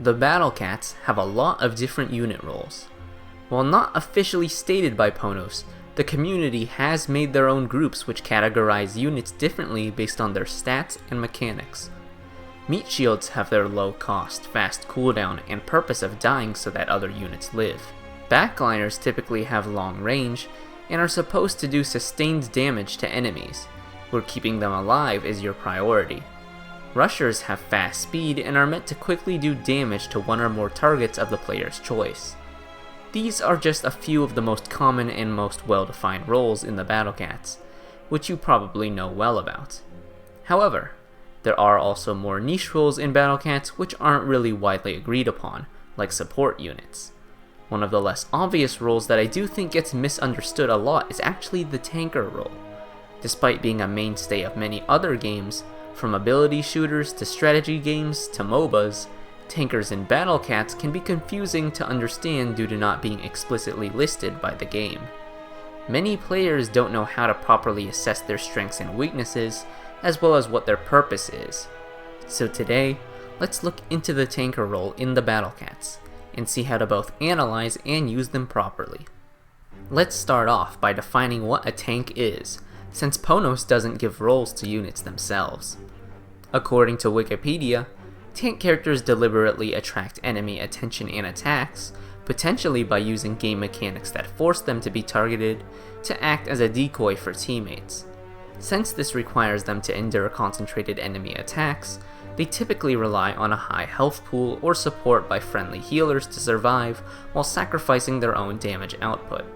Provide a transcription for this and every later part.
The Battle Cats have a lot of different unit roles. While not officially stated by Ponos, the community has made their own groups which categorize units differently based on their stats and mechanics. Meat shields have their low cost, fast cooldown, and purpose of dying so that other units live. Backliners typically have long range and are supposed to do sustained damage to enemies, where keeping them alive is your priority. Rushers have fast speed and are meant to quickly do damage to one or more targets of the player's choice. These are just a few of the most common and most well-defined roles in the Battle Cats, which you probably know well about. However, there are also more niche roles in Battle Cats which aren't really widely agreed upon, like support units. One of the less obvious roles that I do think gets misunderstood a lot is actually the tanker role. Despite being a mainstay of many other games, from ability shooters to strategy games to MOBAs, tankers in Battle Cats can be confusing to understand due to not being explicitly listed by the game. Many players don't know how to properly assess their strengths and weaknesses, as well as what their purpose is. So today, let's look into the tanker role in the Battle Cats, and see how to both analyze and use them properly. Let's start off by defining what a tank is, since Ponos doesn't give roles to units themselves. According to Wikipedia, tank characters deliberately attract enemy attention and attacks, potentially by using game mechanics that force them to be targeted to act as a decoy for teammates. Since this requires them to endure concentrated enemy attacks, they typically rely on a high health pool or support by friendly healers to survive while sacrificing their own damage output.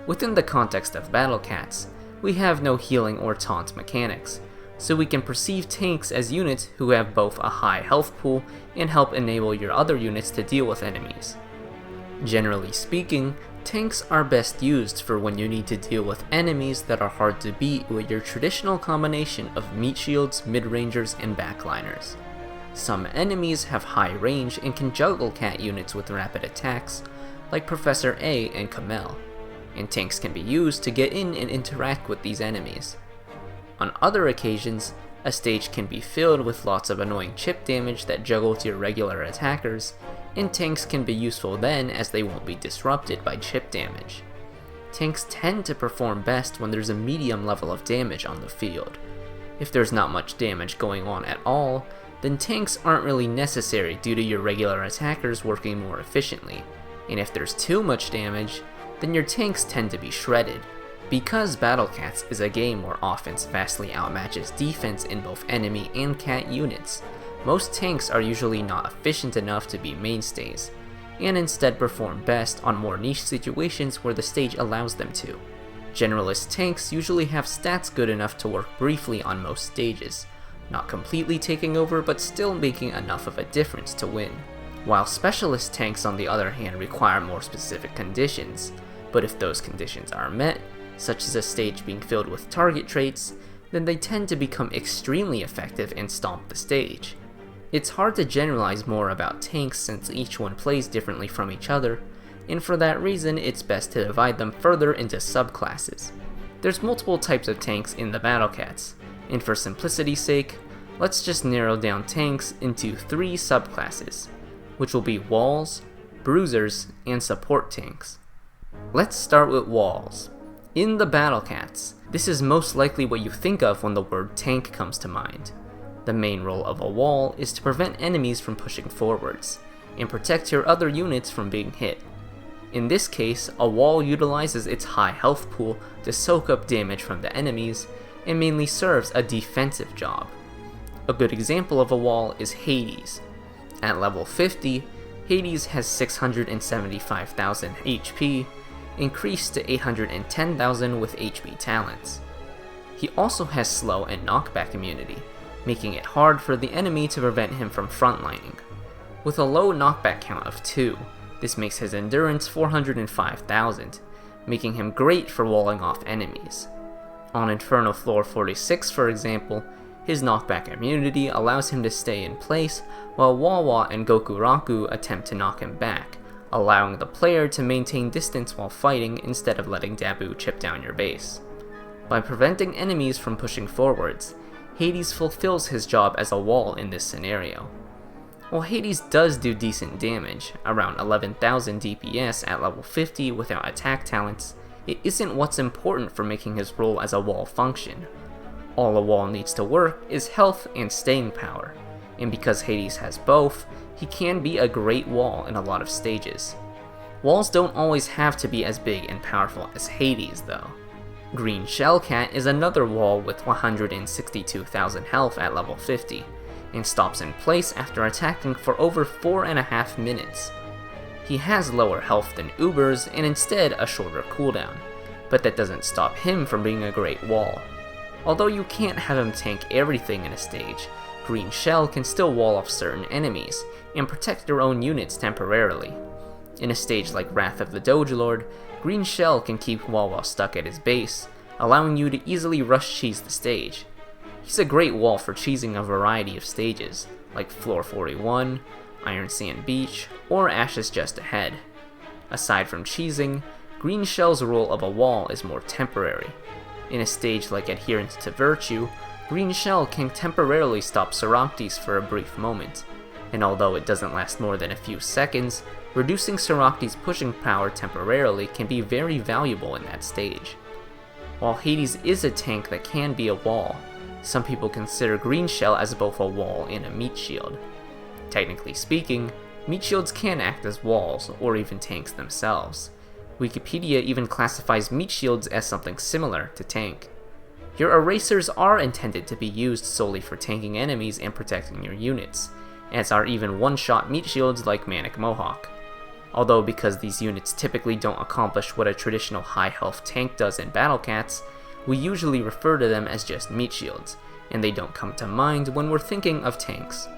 Within the context of Battle Cats, we have no healing or taunt mechanics, so we can perceive tanks as units who have both a high health pool and help enable your other units to deal with enemies. Generally speaking, tanks are best used for when you need to deal with enemies that are hard to beat with your traditional combination of meat shields, mid-rangers, and backliners. Some enemies have high range and can juggle cat units with rapid attacks, like Professor A and Kamel, and tanks can be used to get in and interact with these enemies. On other occasions, a stage can be filled with lots of annoying chip damage that juggle to your regular attackers, and tanks can be useful then as they won't be disrupted by chip damage. Tanks tend to perform best when there's a medium level of damage on the field. If there's not much damage going on at all, then tanks aren't really necessary due to your regular attackers working more efficiently, and if there's too much damage, then your tanks tend to be shredded. Because Battle Cats is a game where offense vastly outmatches defense in both enemy and cat units, most tanks are usually not efficient enough to be mainstays, and instead perform best on more niche situations where the stage allows them to. Generalist tanks usually have stats good enough to work briefly on most stages, not completely taking over but still making enough of a difference to win. While specialist tanks on the other hand require more specific conditions, but if those conditions are met, such as a stage being filled with target traits, then they tend to become extremely effective and stomp the stage. It's hard to generalize more about tanks since each one plays differently from each other, and for that reason it's best to divide them further into subclasses. There's multiple types of tanks in the Battle Cats, and for simplicity's sake, let's just narrow down tanks into 3 subclasses, which will be walls, bruisers, and support tanks. Let's start with walls. In the Battle Cats, this is most likely what you think of when the word tank comes to mind. The main role of a wall is to prevent enemies from pushing forwards, and protect your other units from being hit. In this case, a wall utilizes its high health pool to soak up damage from the enemies, and mainly serves a defensive job. A good example of a wall is Hades. At level 50, Hades has 675,000 HP, increased to 810,000 with HP talents. He also has slow and knockback immunity, making it hard for the enemy to prevent him from frontlining. With a low knockback count of 2, this makes his endurance 405,000, making him great for walling off enemies. On Inferno Floor 46, for example, his knockback immunity allows him to stay in place while Wawa and Gokuraku attempt to knock him back, allowing the player to maintain distance while fighting instead of letting Dabu chip down your base. By preventing enemies from pushing forwards, Hades fulfills his job as a wall in this scenario. While Hades does do decent damage, around 11,000 DPS at level 50 without attack talents, it isn't what's important for making his role as a wall function. All a wall needs to work is health and staying power, and because Hades has both, he can be a great wall in a lot of stages. Walls don't always have to be as big and powerful as Hades though. Green Shellcat is another wall with 162,000 health at level 50, and stops in place after attacking for over 4.5 minutes. He has lower health than Ubers and instead a shorter cooldown, but that doesn't stop him from being a great wall. Although you can't have him tank everything in a stage, Green Shell can still wall off certain enemies and protect their own units temporarily. In a stage like Wrath of the Doge Lord, Green Shell can keep wall while stuck at his base, allowing you to easily rush cheese the stage. He's a great wall for cheesing a variety of stages, like Floor 41, Iron Sand Beach, or Ashes Just Ahead. Aside from cheesing, Green Shell's role of a wall is more temporary. In a stage like Adherence to Virtue, Green Shell can temporarily stop Soractes for a brief moment, and although it doesn't last more than a few seconds, reducing Soractes' pushing power temporarily can be very valuable in that stage. While Hades is a tank that can be a wall, some people consider Green Shell as both a wall and a meat shield. Technically speaking, meat shields can act as walls, or even tanks themselves. Wikipedia even classifies meat shields as something similar to tank. Your erasers are intended to be used solely for tanking enemies and protecting your units, as are even one-shot meat shields like Manic Mohawk. Although because these units typically don't accomplish what a traditional high-health tank does in Battle Cats, we usually refer to them as just meat shields, and they don't come to mind when we're thinking of tanks.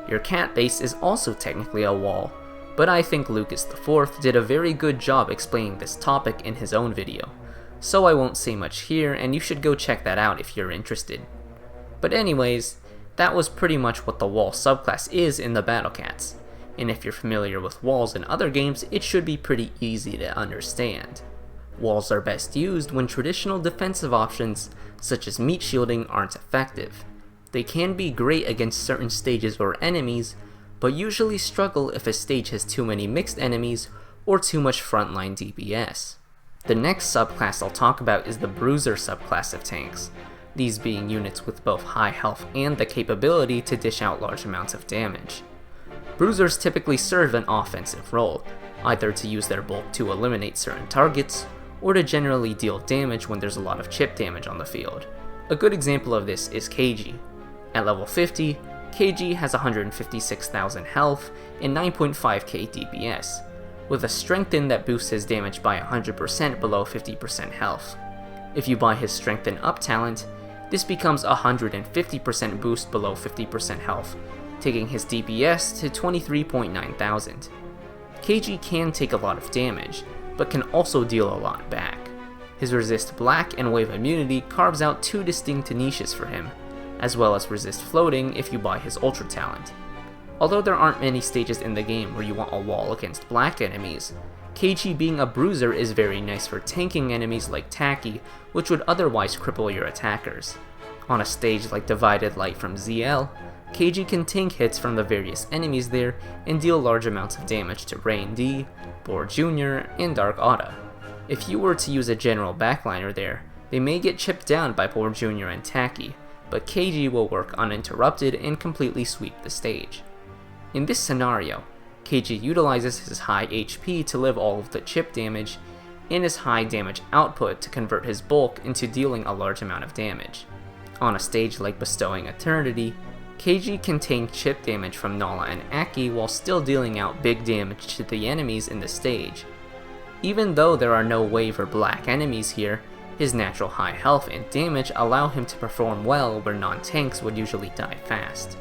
Your cat base is also technically a wall, but I think Lucas IV did a very good job explaining this topic in his own video, so I won't say much here and you should go check that out if you're interested. But anyways, that was pretty much what the wall subclass is in the Battle Cats, and if you're familiar with walls in other games, it should be pretty easy to understand. Walls are best used when traditional defensive options, such as meat shielding, aren't effective. They can be great against certain stages or enemies, but usually struggle if a stage has too many mixed enemies or too much frontline DPS. The next subclass I'll talk about is the Bruiser subclass of tanks, these being units with both high health and the capability to dish out large amounts of damage. Bruisers typically serve an offensive role, either to use their bulk to eliminate certain targets, or to generally deal damage when there's a lot of chip damage on the field. A good example of this is KG. At level 50, KG has 156,000 health and 9.5k DPS, with a Strengthen that boosts his damage by 100% below 50% health. If you buy his Strengthen Up talent, this becomes a 150% boost below 50% health, taking his DPS to 23.9 thousand. KG can take a lot of damage, but can also deal a lot back. His Resist Black and Wave Immunity carves out two distinct niches for him, as well as Resist Floating if you buy his Ultra talent. Although there aren't many stages in the game where you want a wall against black enemies, KG being a bruiser is very nice for tanking enemies like Tacky, which would otherwise cripple your attackers. On a stage like Divided Light from ZL, KG can tank hits from the various enemies there and deal large amounts of damage to Rain D, Boar Jr., and Dark Otta. If you were to use a general backliner there, they may get chipped down by Boar Jr. and Tacky, but KG will work uninterrupted and completely sweep the stage. In this scenario, KG utilizes his high HP to live all of the chip damage, and his high damage output to convert his bulk into dealing a large amount of damage. On a stage like Bestowing Eternity, KG can tank chip damage from Nala and Aki while still dealing out big damage to the enemies in the stage. Even though there are no wave or black enemies here, his natural high health and damage allow him to perform well where non-tanks would usually die fast.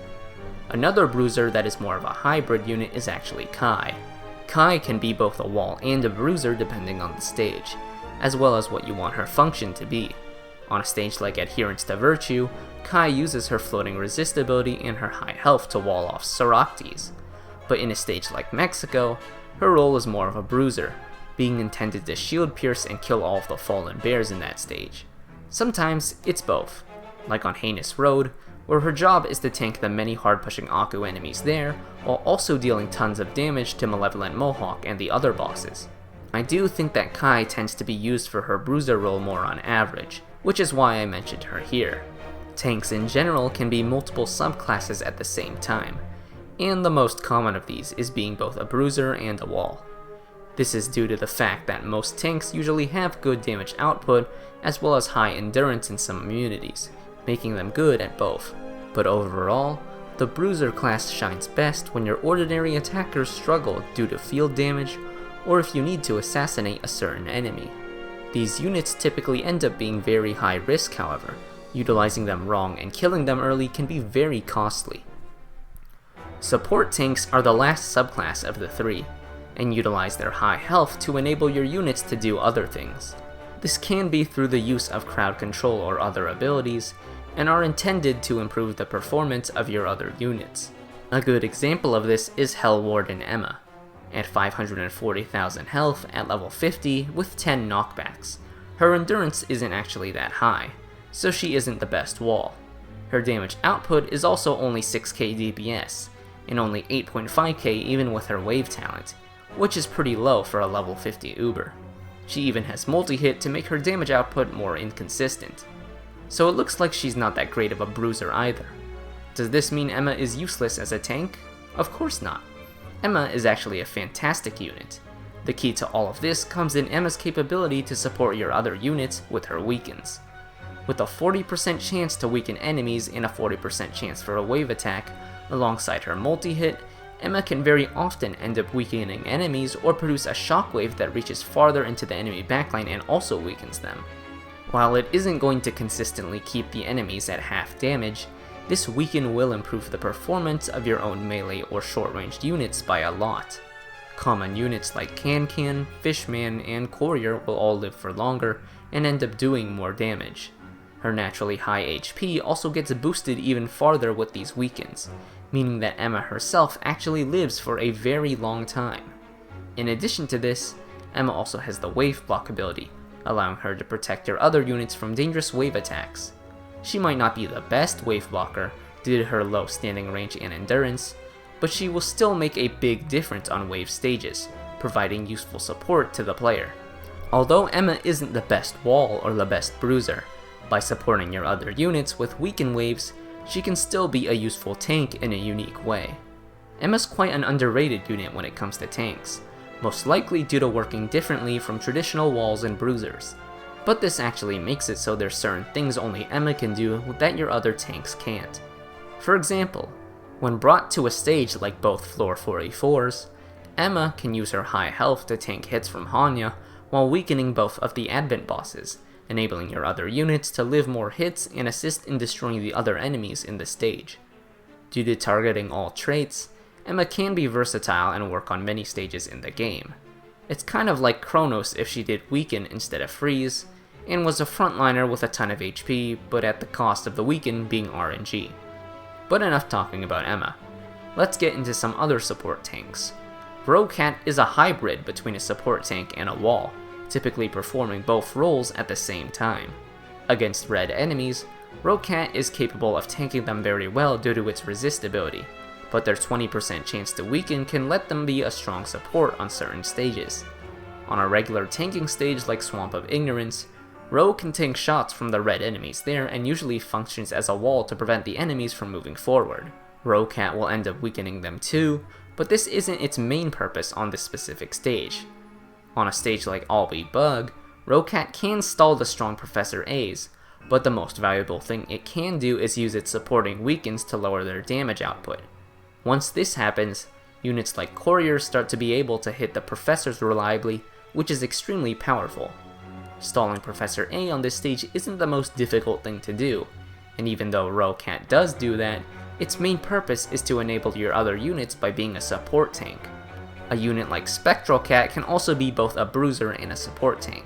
Another bruiser that is more of a hybrid unit is actually Kai. Kai can be both a wall and a bruiser depending on the stage, as well as what you want her function to be. On a stage like Adherence to Virtue, Kai uses her floating resist ability and her high health to wall off Soractes, but in a stage like Mexico, her role is more of a bruiser, being intended to shield pierce and kill all of the fallen bears in that stage. Sometimes it's both, like on Heinous Road, where her job is to tank the many hard-pushing Aku enemies there, while also dealing tons of damage to Malevolent Mohawk and the other bosses. I do think that Kai tends to be used for her bruiser role more on average, which is why I mentioned her here. Tanks in general can be multiple subclasses at the same time, and the most common of these is being both a bruiser and a wall. This is due to the fact that most tanks usually have good damage output as well as high endurance in some immunities, making them good at both. But overall, the bruiser class shines best when your ordinary attackers struggle due to field damage or if you need to assassinate a certain enemy. These units typically end up being very high risk, however. Utilizing them wrong and killing them early can be very costly. Support tanks are the last subclass of the three, and utilize their high health to enable your units to do other things. This can be through the use of crowd control or other abilities, and are intended to improve the performance of your other units. A good example of this is Hellwarden Emma, at 540,000 health at level 50 with 10 knockbacks. Her endurance isn't actually that high, so she isn't the best wall. Her damage output is also only 6k DPS, and only 8.5k even with her wave talent, which is pretty low for a level 50 Uber. She even has multi-hit to make her damage output more inconsistent. So it looks like she's not that great of a bruiser either. Does this mean Emma is useless as a tank? Of course not. Emma is actually a fantastic unit. The key to all of this comes in Emma's capability to support your other units with her weakens. With a 40% chance to weaken enemies and a 40% chance for a wave attack, alongside her multi-hit, Emma can very often end up weakening enemies or produce a shockwave that reaches farther into the enemy backline and also weakens them. While it isn't going to consistently keep the enemies at half damage, this weaken will improve the performance of your own melee or short-ranged units by a lot. Common units like Can-Can, Fishman, and Courier will all live for longer and end up doing more damage. Her naturally high HP also gets boosted even farther with these weakens, meaning that Emma herself actually lives for a very long time. In addition to this, Emma also has the wave block ability, allowing her to protect your other units from dangerous wave attacks. She might not be the best wave blocker due to her low standing range and endurance, but she will still make a big difference on wave stages, providing useful support to the player. Although Emma isn't the best wall or the best bruiser, by supporting your other units with weaken waves, she can still be a useful tank in a unique way. Emma's quite an underrated unit when it comes to tanks, most likely due to working differently from traditional walls and bruisers. But this actually makes it so there's certain things only Emma can do that your other tanks can't. For example, when brought to a stage like both floor 4A4s, Emma can use her high health to tank hits from Hanya while weakening both of the Advent bosses, enabling your other units to live more hits and assist in destroying the other enemies in the stage. Due to targeting all traits, Emma can be versatile and work on many stages in the game. It's kind of like Kronos if she did weaken instead of freeze, and was a frontliner with a ton of HP, but at the cost of the weaken being RNG. But enough talking about Emma. Let's get into some other support tanks. Rorow is a hybrid between a support tank and a wall, typically performing both roles at the same time. Against red enemies, Rorow is capable of tanking them very well due to its resist ability, but their 20% chance to weaken can let them be a strong support on certain stages. On a regular tanking stage like Swamp of Ignorance, Rorow can tank shots from the red enemies there and usually functions as a wall to prevent the enemies from moving forward. Rorow will end up weakening them too, but this isn't its main purpose on this specific stage. On a stage like All Be Bug, Rorow can stall the strong Professor A's, but the most valuable thing it can do is use its supporting weakens to lower their damage output. Once this happens, units like Courier start to be able to hit the Professors reliably, which is extremely powerful. Stalling Professor A on this stage isn't the most difficult thing to do, and even though Rorow does do that, its main purpose is to enable your other units by being a support tank. A unit like Spectral Cat can also be both a bruiser and a support tank.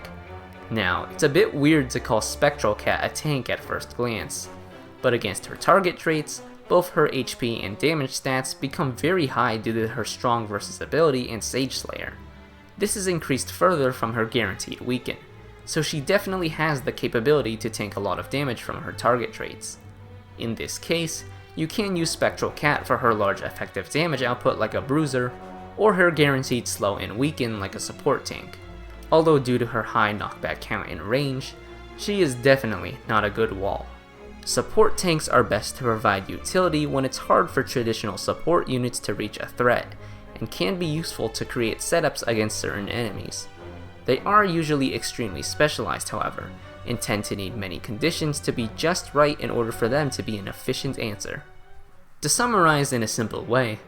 Now, it's a bit weird to call Spectral Cat a tank at first glance, but against her target traits, both her HP and damage stats become very high due to her strong versus ability and Sage Slayer. This is increased further from her guaranteed weaken, so she definitely has the capability to tank a lot of damage from her target traits. In this case, you can use Spectral Cat for her large effective damage output like a Bruiser, or her guaranteed slow and weaken like a support tank. Although due to her high knockback count and range, she is definitely not a good wall. Support tanks are best to provide utility when it's hard for traditional support units to reach a threat, and can be useful to create setups against certain enemies. They are usually extremely specialized, however, and tend to need many conditions to be just right in order for them to be an efficient answer. To summarize in a simple way,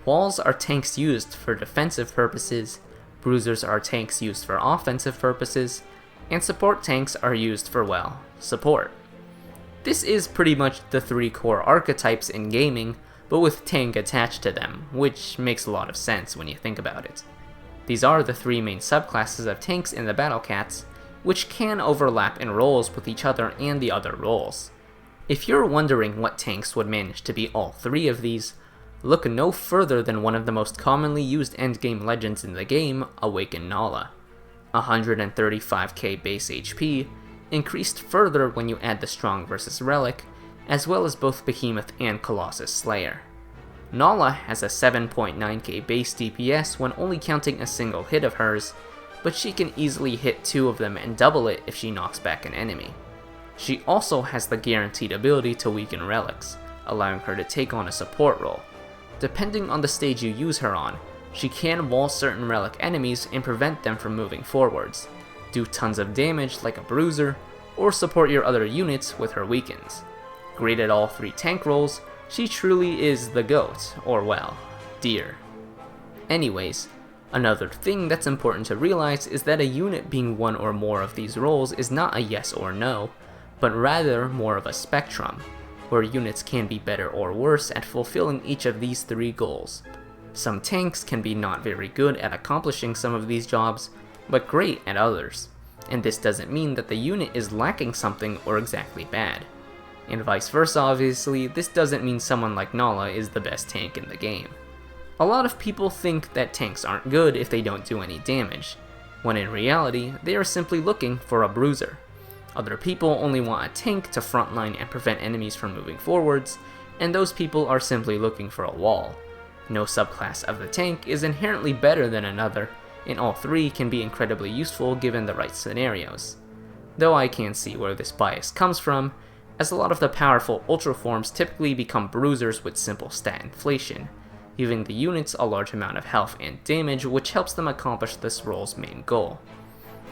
walls are tanks used for defensive purposes, bruisers are tanks used for offensive purposes, and support tanks are used for, well, support. This is pretty much the three core archetypes in gaming, but with tank attached to them, which makes a lot of sense when you think about it. These are the three main subclasses of tanks in the Battle Cats, which can overlap in roles with each other and the other roles. If you're wondering what tanks would manage to be all three of these, look no further than one of the most commonly used endgame legends in the game, Awakened Nala. 135k base HP, increased further when you add the Strong vs Relic, as well as both Behemoth and Colossus Slayer. Nala has a 7.9k base DPS when only counting a single hit of hers, but she can easily hit 2 of them and double it if she knocks back an enemy. She also has the guaranteed ability to weaken relics, allowing her to take on a support role. Depending on the stage you use her on, she can wall certain relic enemies and prevent them from moving forwards, do tons of damage like a bruiser, or support your other units with her weakens. Great at all 3 tank roles, she truly is the GOAT, or well, deer. Anyways, another thing that's important to realize is that a unit being one or more of these roles is not a yes or no, but rather more of a spectrum, where units can be better or worse at fulfilling each of these 3 goals. Some tanks can be not very good at accomplishing some of these jobs, but great at others, and this doesn't mean that the unit is lacking something or exactly bad. And vice versa, obviously, this doesn't mean someone like Nala is the best tank in the game. A lot of people think that tanks aren't good if they don't do any damage, when in reality, they are simply looking for a bruiser. Other people only want a tank to frontline and prevent enemies from moving forwards, and those people are simply looking for a wall. No subclass of the tank is inherently better than another, and all 3 can be incredibly useful given the right scenarios. Though I can see where this bias comes from, as a lot of the powerful ultra forms typically become bruisers with simple stat inflation, giving the units a large amount of health and damage, which helps them accomplish this role's main goal.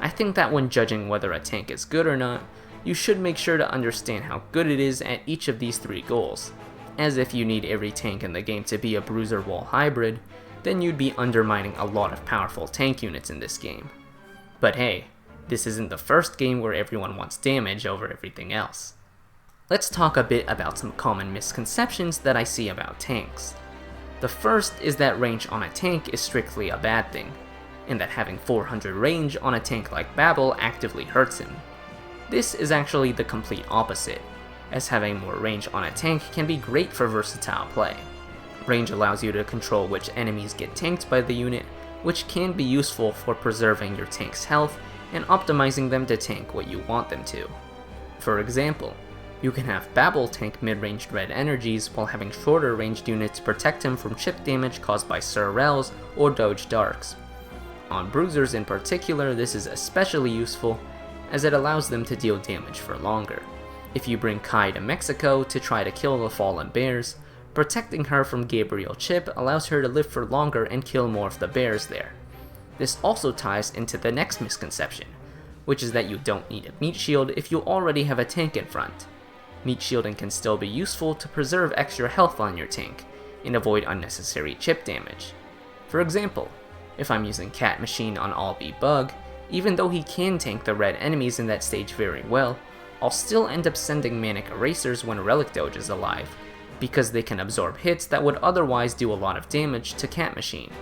I think that when judging whether a tank is good or not, you should make sure to understand how good it is at each of these 3 goals, as if you need every tank in the game to be a bruiser wall hybrid, then you'd be undermining a lot of powerful tank units in this game. But hey, this isn't the first game where everyone wants damage over everything else. Let's talk a bit about some common misconceptions that I see about tanks. The first is that range on a tank is strictly a bad thing, and that having 400 range on a tank like Babel actively hurts him. This is actually the complete opposite, as having more range on a tank can be great for versatile play. Range allows you to control which enemies get tanked by the unit, which can be useful for preserving your tank's health and optimizing them to tank what you want them to. For example, you can have Babel tank mid-ranged red energies while having shorter ranged units protect him from chip damage caused by Sir Rels or Doge Darks. On Bruisers in particular, this is especially useful, as it allows them to deal damage for longer. If you bring Kai to Mexico to try to kill the fallen bears, protecting her from Gabriel Chip allows her to live for longer and kill more of the bears there. This also ties into the next misconception, which is that you don't need a meat shield if you already have a tank in front. Meat shielding can still be useful to preserve extra health on your tank, and avoid unnecessary chip damage. For example, if I'm using Cat Machine on Albi Bug, even though he can tank the red enemies in that stage very well, I'll still end up sending Manic Erasers when Relic Doge is alive, because they can absorb hits that would otherwise do a lot of damage to Cat Machine.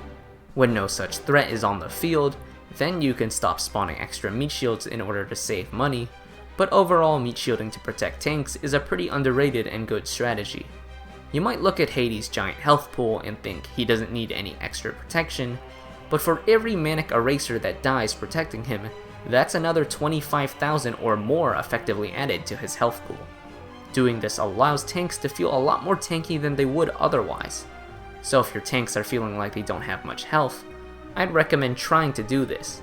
When no such threat is on the field, then you can stop spawning extra meat shields in order to save money, but overall meat shielding to protect tanks is a pretty underrated and good strategy. You might look at Hades' giant health pool and think he doesn't need any extra protection, but for every Manic Eraser that dies protecting him, that's another 25,000 or more effectively added to his health pool. Doing this allows tanks to feel a lot more tanky than they would otherwise. So if your tanks are feeling like they don't have much health, I'd recommend trying to do this.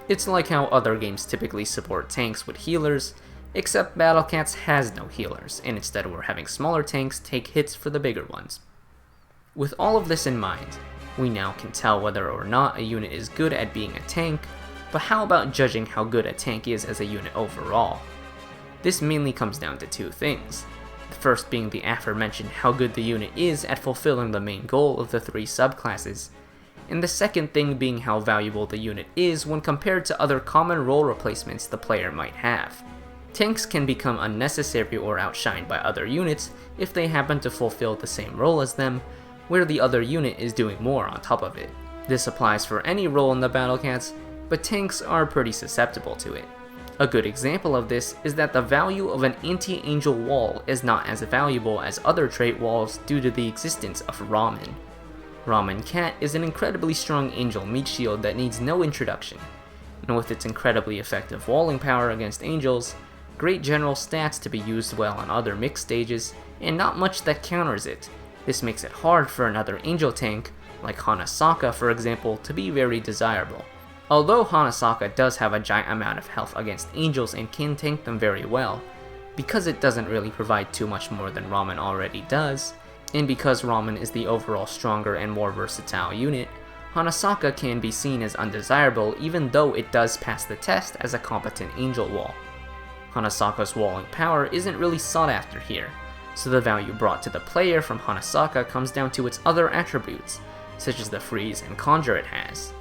It's like how other games typically support tanks with healers, except Battle Cats has no healers, and instead we're having smaller tanks take hits for the bigger ones. With all of this in mind, we now can tell whether or not a unit is good at being a tank, but how about judging how good a tank is as a unit overall? This mainly comes down to two things. The first being the aforementioned how good the unit is at fulfilling the main goal of the three subclasses, and the second thing being how valuable the unit is when compared to other common role replacements the player might have. Tanks can become unnecessary or outshined by other units if they happen to fulfill the same role as them, where the other unit is doing more on top of it. This applies for any role in the Battle Cats, but tanks are pretty susceptible to it. A good example of this is that the value of an anti-angel wall is not as valuable as other trait walls due to the existence of Ramen. Ramen Cat is an incredibly strong angel meat shield that needs no introduction, and with its incredibly effective walling power against angels, great general stats to be used well on other mixed stages, and not much that counters it, this makes it hard for another angel tank, like Hanasaka for example, to be very desirable. Although Hanasaka does have a giant amount of health against angels and can tank them very well, because it doesn't really provide too much more than Ramen already does, and because Ramen is the overall stronger and more versatile unit, Hanasaka can be seen as undesirable even though it does pass the test as a competent angel wall. Hanasaka's walling power isn't really sought after here, so the value brought to the player from Hanasaka comes down to its other attributes, such as the freeze and conjure it has.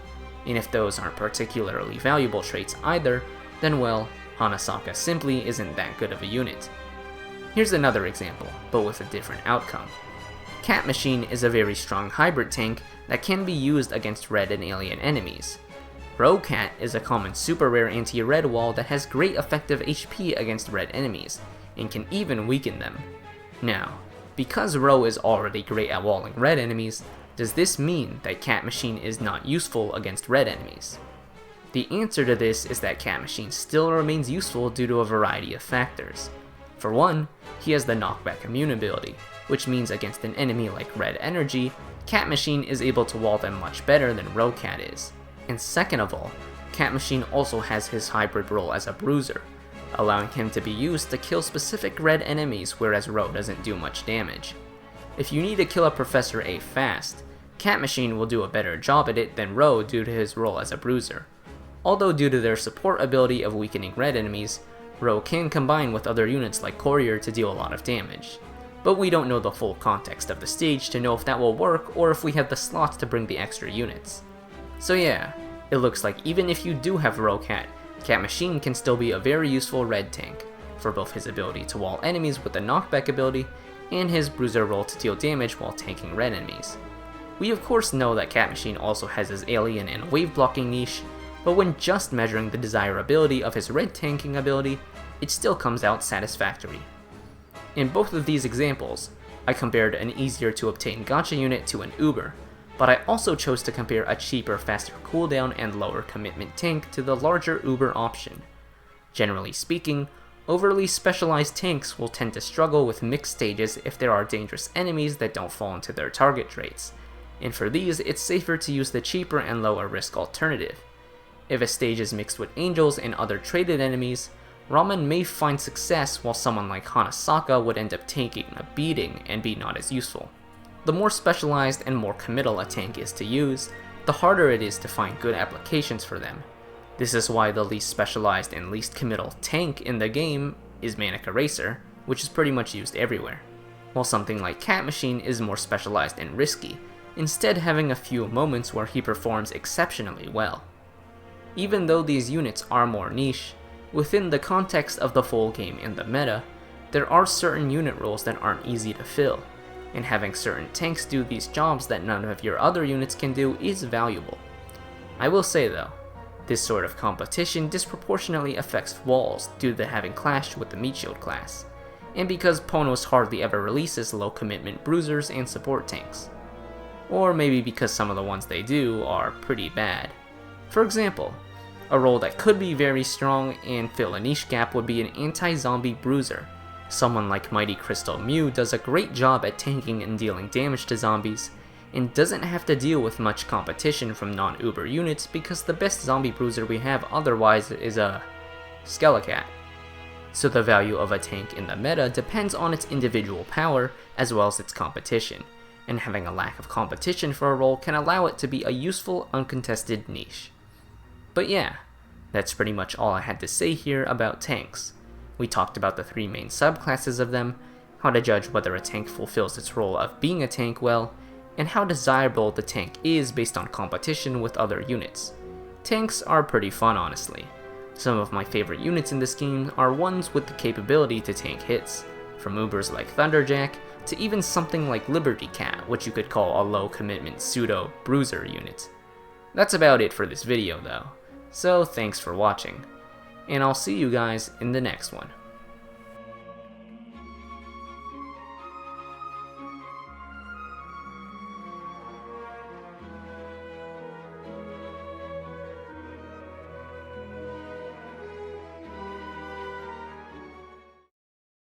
And if those aren't particularly valuable traits either, then well, Hanasaka simply isn't that good of a unit. Here's another example, but with a different outcome. Cat Machine is a very strong hybrid tank that can be used against red and alien enemies. Rorow Cat is a common super rare anti-red wall that has great effective HP against red enemies, and can even weaken them. Now, because Rorow is already great at walling red enemies, does this mean that Cat Machine is not useful against red enemies? The answer to this is that Cat Machine still remains useful due to a variety of factors. For one, he has the knockback immune ability, which means against an enemy like red energy, Cat Machine is able to wall them much better than Rorow Cat is. And second of all, Cat Machine also has his hybrid role as a bruiser, allowing him to be used to kill specific red enemies whereas Rorow doesn't do much damage. If you need to kill a Professor A fast, Cat Machine will do a better job at it than Rorow due to his role as a bruiser. Although due to their support ability of weakening red enemies, Rorow can combine with other units like Courier to deal a lot of damage. But we don't know the full context of the stage to know if that will work or if we have the slots to bring the extra units. So yeah, it looks like even if you do have Rorow Cat, Cat Machine can still be a very useful red tank, for both his ability to wall enemies with the knockback ability, and his bruiser role to deal damage while tanking red enemies. We of course know that Cat Machine also has his alien and wave blocking niche, but when just measuring the desirability of his red tanking ability, it still comes out satisfactory. In both of these examples, I compared an easier to obtain gacha unit to an Uber, but I also chose to compare a cheaper, faster cooldown and lower commitment tank to the larger Uber option. Generally speaking, overly specialized tanks will tend to struggle with mixed stages if there are dangerous enemies that don't fall into their target traits, and for these it's safer to use the cheaper and lower risk alternative. If a stage is mixed with angels and other traded enemies, Ramen may find success while someone like Hanasaka would end up taking a beating and be not as useful. The more specialized and more committal a tank is to use, the harder it is to find good applications for them. This is why the least specialized and least committal tank in the game is Manic Eraser, which is pretty much used everywhere, while something like Cat Machine is more specialized and risky, instead having a few moments where he performs exceptionally well. Even though these units are more niche, within the context of the full game and the meta, there are certain unit roles that aren't easy to fill, and having certain tanks do these jobs that none of your other units can do is valuable. I will say though, this sort of competition disproportionately affects walls due to having clashed with the Meat Shield class, and because Ponos hardly ever releases low commitment bruisers and support tanks. Or maybe because some of the ones they do are pretty bad. For example, a role that could be very strong and fill a niche gap would be an anti-zombie bruiser. Someone like Mighty Crystal Mew does a great job at tanking and dealing damage to zombies, and doesn't have to deal with much competition from non-Uber units because the best zombie bruiser we have otherwise is a Skelecat. So the value of a tank in the meta depends on its individual power as well as its competition, and having a lack of competition for a role can allow it to be a useful, uncontested niche. But yeah, that's pretty much all I had to say here about tanks. We talked about the 3 main subclasses of them, how to judge whether a tank fulfills its role of being a tank well, and how desirable the tank is based on competition with other units. Tanks are pretty fun, honestly. Some of my favorite units in this game are ones with the capability to tank hits, from Ubers like Thunderjack to even something like Liberty Cat, which you could call a low commitment pseudo bruiser unit. That's about it for this video though, so thanks for watching, and I'll see you guys in the next one.